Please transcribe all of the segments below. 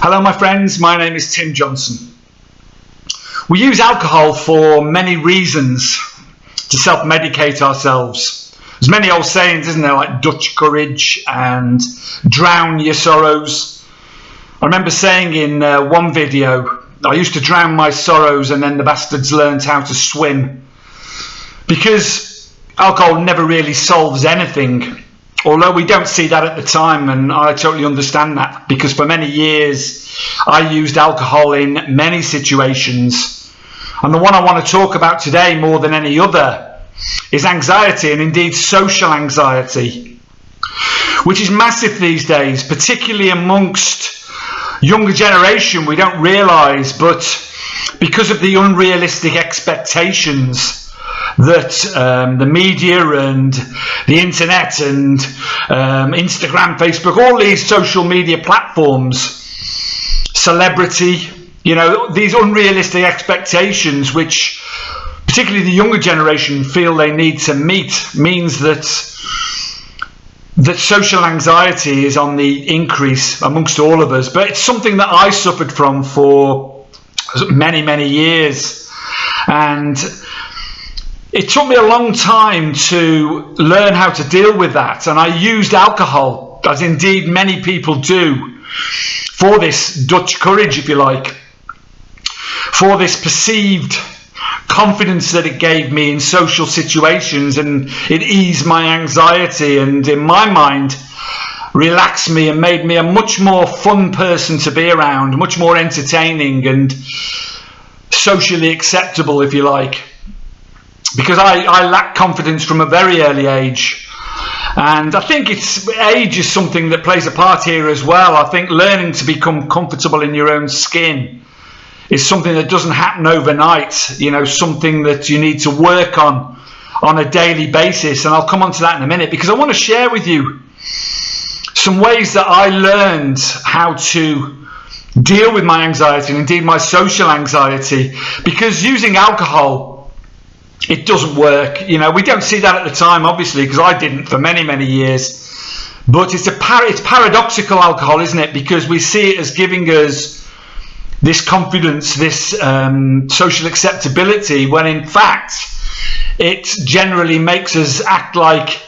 Hello my friends, my name is Tim Johnson. We use alcohol for many reasons to self-medicate ourselves. There's many old sayings, isn't there, like Dutch courage and drown your sorrows. I remember saying in one video, I used to drown my sorrows and then the bastards learned how to swim. Because alcohol never really solves anything. Although we don't see that at the time, and I totally understand that, because for many years I used alcohol in many situations. And the one I want to talk about today more than any other is anxiety, and indeed social anxiety, which is massive these days, particularly amongst younger generation. We don't realise, but because of the unrealistic expectations that the media and the internet and Instagram, Facebook, all these social media platforms, celebrity, these unrealistic expectations which particularly the younger generation feel they need to meet, means that social anxiety is on the increase amongst all of us. But it's something that I suffered from for many years, and it took me a long time to learn how to deal with that, and I used alcohol, as indeed many people do, for this Dutch courage, if you like, for this perceived confidence that it gave me in social situations, and it eased my anxiety and, in my mind, relaxed me and made me a much more fun person to be around, much more entertaining and socially acceptable, if you like. Because I lacked confidence from a very early age, and I think age is something that plays a part here as well. I think learning to become comfortable in your own skin is something that doesn't happen overnight, something that you need to work on a daily basis, and I'll come on to that in a minute, because I want to share with you some ways that I learned how to deal with my anxiety and indeed my social anxiety, because using alcohol, it doesn't work. We don't see that at the time, obviously, because I didn't for many years. But it's paradoxical, alcohol, isn't it? Because we see it as giving us this confidence, this social acceptability, when in fact it generally makes us act like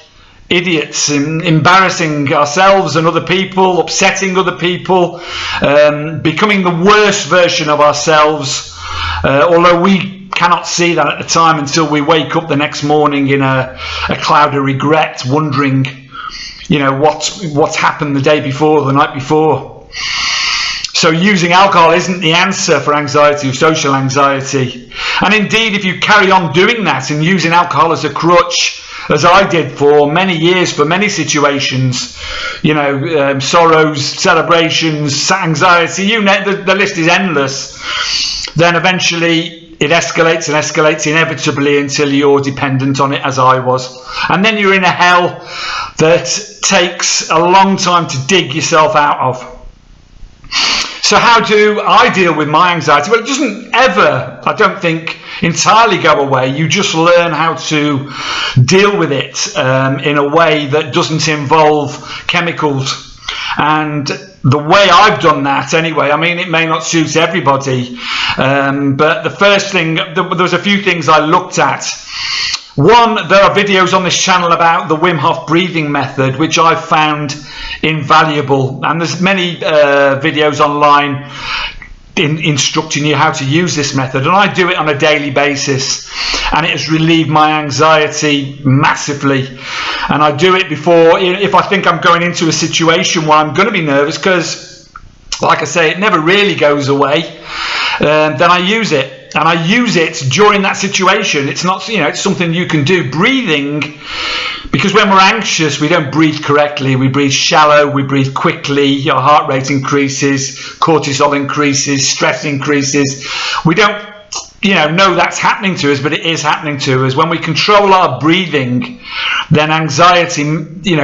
idiots, embarrassing ourselves and other people, upsetting other people, becoming the worst version of ourselves, although we cannot see that at the time until we wake up the next morning in a cloud of regret, wondering, what's happened the day before, the night before. So using alcohol isn't the answer for anxiety or social anxiety. And indeed, if you carry on doing that and using alcohol as a crutch, as I did for many years, for many situations, sorrows, celebrations, anxiety, the list is endless, then eventually it escalates and escalates inevitably until you're dependent on it, as I was. And then you're in a hell that takes a long time to dig yourself out of. So how do I deal with my anxiety? Well, it doesn't ever, I don't think, entirely go away. You just learn how to deal with it in a way that doesn't involve chemicals. And the way I've done that anyway, it may not suit everybody, but the first thing, there was a few things I looked at. One, there are videos on this channel about the Wim Hof Breathing Method, which I've found invaluable, and there's many videos online instructing you how to use this method, and I do it on a daily basis, and it has relieved my anxiety massively. And I do it before, if I think I'm going into a situation where I'm going to be nervous, because like I say, it never really goes away, then I use it. And I use it during that situation. It's not, it's something you can do. Breathing, because when we're anxious, we don't breathe correctly. We breathe shallow, we breathe quickly, our heart rate increases, cortisol increases, stress increases. We don't, know that's happening to us, but it is happening to us. When we control our breathing, then anxiety,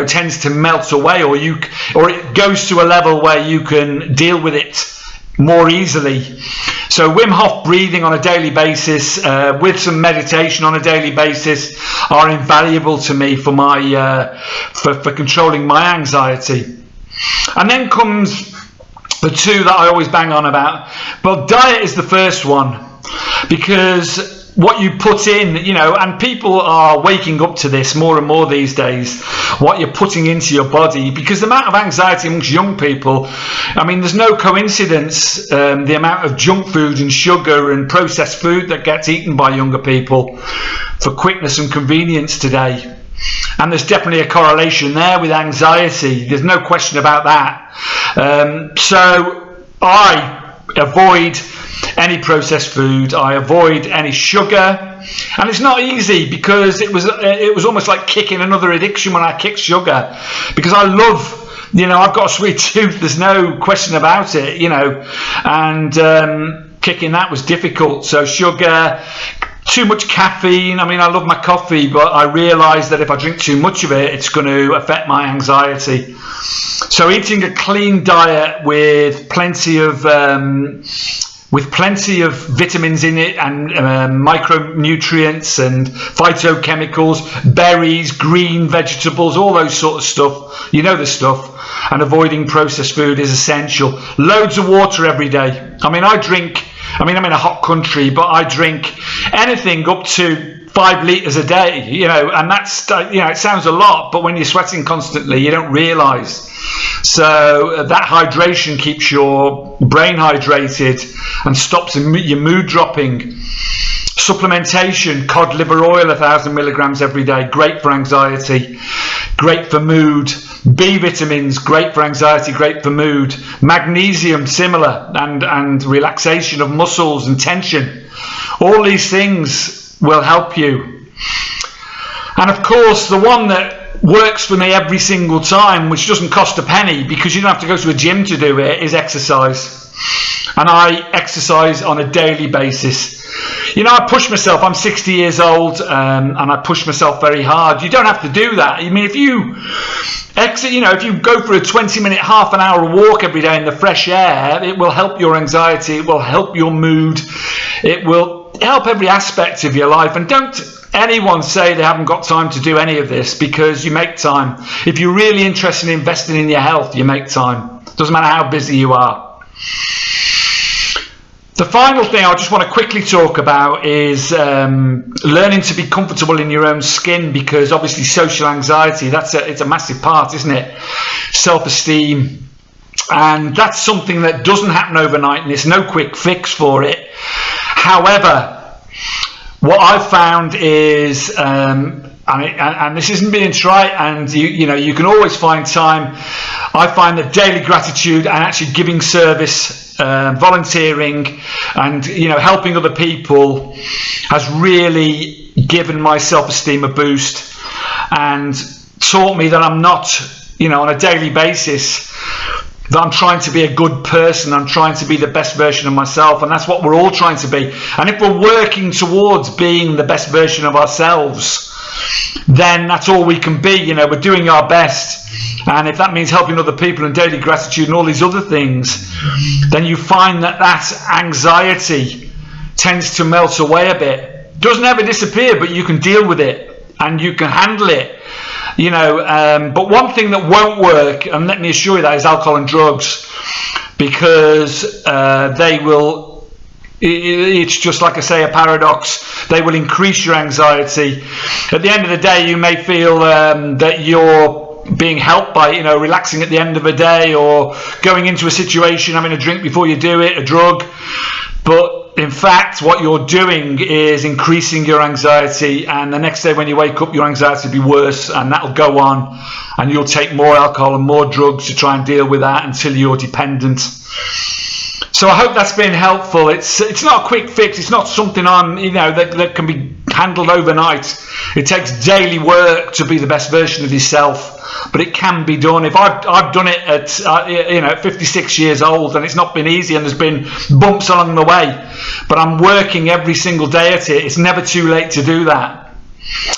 tends to melt away, or it goes to a level where you can deal with it more easily. So Wim Hof breathing on a daily basis, with some meditation on a daily basis, are invaluable to me for my for controlling my anxiety. And then comes the two that I always bang on about. But diet is the first one, because what you put in, and people are waking up to this more and more these days, what you're putting into your body, because the amount of anxiety amongst young people, there's no coincidence, the amount of junk food and sugar and processed food that gets eaten by younger people for quickness and convenience today. And there's definitely a correlation there with anxiety. There's no question about that. So I avoid any processed food. I avoid any sugar, and it's not easy, because it was almost like kicking another addiction when I kicked sugar, because I love, I've got a sweet tooth, there's no question about it, and kicking that was difficult. So sugar, too much caffeine. I love my coffee, but I realise that if I drink too much of it, it's going to affect my anxiety. So eating a clean diet with plenty of vitamins in it, and micronutrients and phytochemicals, berries, green vegetables, all those sort of stuff, the stuff, and avoiding processed food is essential. Loads of water every day. I'm in a hot country, but I drink anything up to 5 litres a day, and that's, it sounds a lot, but when you're sweating constantly, you don't realise. So that hydration keeps your brain hydrated and stops your mood dropping. Supplementation, cod liver oil, 1,000 milligrams every day, great for anxiety, great for mood. B vitamins, great for anxiety, great for mood. Magnesium, similar, and relaxation of muscles and tension. All these things will help you. And of course, the one that works for me every single time, which doesn't cost a penny, because you don't have to go to a gym to do it, is exercise. And I exercise on a daily basis. I push myself. I'm 60 years old, and I push myself very hard. You don't have to do that. If you go for a 20-minute, half an hour walk every day in the fresh air, it will help your anxiety, it will help your mood, it will help every aspect of your life. And don't anyone say they haven't got time to do any of this, because you make time. If you're really interested in investing in your health, you make time. Doesn't matter how busy you are. The final thing I just want to quickly talk about is learning to be comfortable in your own skin, because obviously social anxiety, it's a massive part, isn't it? Self-esteem, and that's something that doesn't happen overnight, and there's no quick fix for it. However, what I've found is, and this isn't being trite, and you can always find time. I find that daily gratitude and actually giving service, volunteering, and helping other people has really given my self-esteem a boost, and taught me that I'm not, on a daily basis, that I'm trying to be a good person. I'm trying to be the best version of myself, and that's what we're all trying to be. And if we're working towards being the best version of ourselves, then that's all we can be. We're doing our best. And if that means helping other people and daily gratitude and all these other things, then you find that anxiety tends to melt away a bit. Doesn't ever disappear, but you can deal with it and you can handle it. But one thing that won't work, and let me assure you that, is alcohol and drugs, because they will. It's just, like I say, a paradox. They will increase your anxiety. At the end of the day, you may feel that you're being helped by, relaxing at the end of a day, or going into a situation, having a drink before you do it, a drug. But in fact, what you're doing is increasing your anxiety, and the next day when you wake up, your anxiety will be worse, and that'll go on, and you'll take more alcohol and more drugs to try and deal with that until you're dependent. So I hope that's been helpful. It's not a quick fix. It's not something that can be handled overnight. It takes daily work to be the best version of yourself, but it can be done. If I've done it at 56 years old, and it's not been easy, and there's been bumps along the way, but I'm working every single day at it. It's never too late to do that.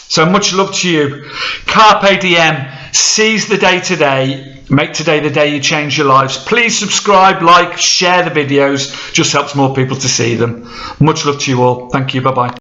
So much love to you. Carpe Diem. Seize the day today. Make today the day you change your lives. Please subscribe, like, share the videos. Just helps more people to see them. Much love to you all. Thank you. Bye-bye.